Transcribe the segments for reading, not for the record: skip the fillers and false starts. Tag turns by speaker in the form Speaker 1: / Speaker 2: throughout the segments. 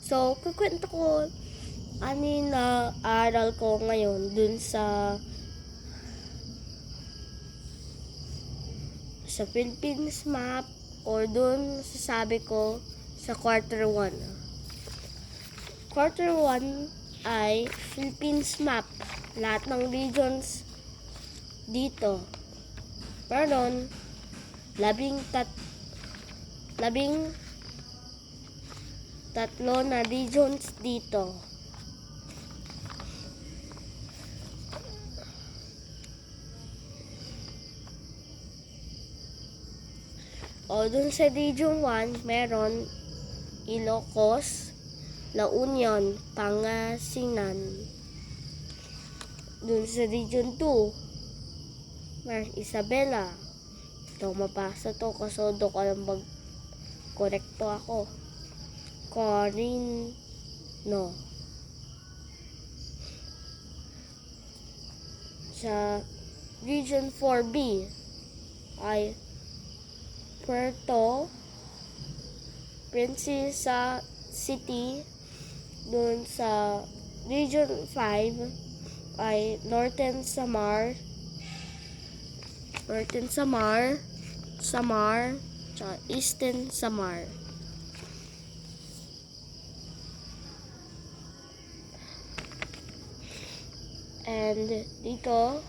Speaker 1: So, kukwento ko na aral ko ngayon dun sa Philippines map or dun sabi ko sa quarter 1. Quarter 1 ay Philippines map. Lahat ng regions dito. Meron 13 na regions dito. O dun sa Region 1, meron Ilocos, La Union, Pangasinan. Dun sa Region 2, meron Isabela. Ito, mabasa to kasi do ko lang mag-korekto ako. Corino. Sa Region 4B ay Puerto Princesa City. Dun sa Region 5 ay Northern Samar, tsaka Eastern Samar. And dito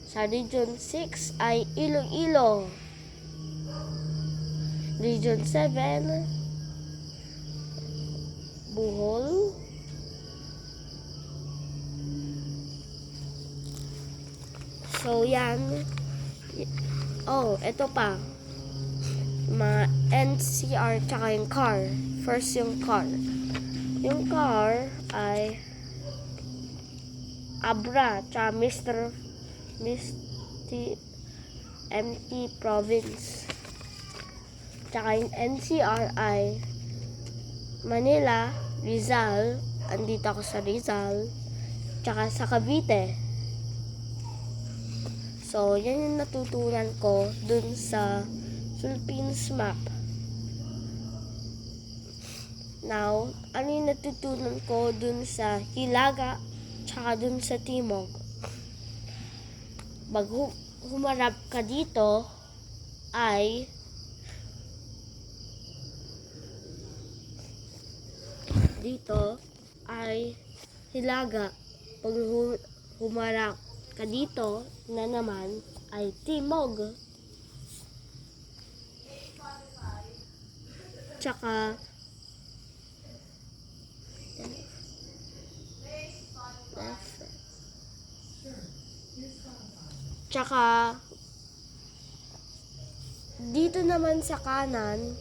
Speaker 1: sa Region 6 ay Iloilo. Region 7, Bohol. So, yan. Oh, ito pa. Mga NCR tsaka yung car. First yung car. Yung car ay Abra tsaka MT Province. Tsaka yung NCR ay Manila, Rizal. Andito ako sa Rizal. Tsaka sa Cavite. So, yan yung natutunan ko dun sa Philippines map. Now, ano yung natutunan ko dun sa Hilaga tsaka dun sa Timog? Pag humarap ka dito ay Hilaga. Pag humarap ka dito na naman ay Timog. Tsaka dito naman sa kanan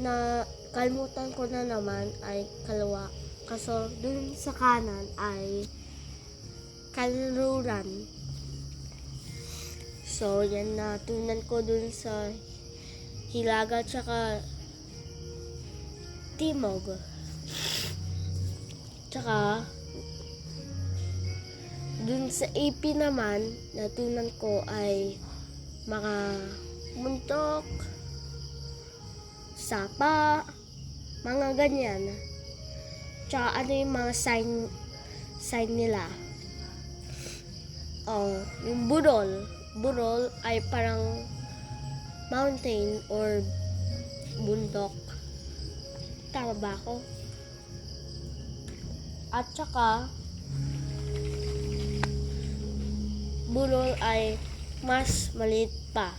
Speaker 1: na kalimutan ko na naman ay kaliwa. Kaso dun sa kanan ay Kanluran. So yan natunan ko dun sa Hilaga tsaka Timog. Tsaka dun sa AP naman natunan ko ay mga muntok, sapa, mga ganyan. Tsaka ano yung mga sign nila. Yung burol ay parang mountain or bundok. Tama ba ako? At tsaka burol ay mas maliit pa.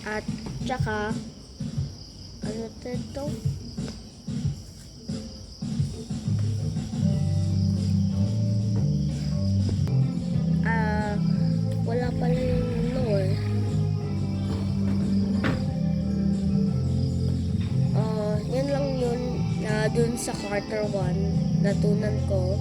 Speaker 1: At tsaka ano ito? Wala pala yung lore. Yan lang yun na dun sa quarter 1 natunan ko.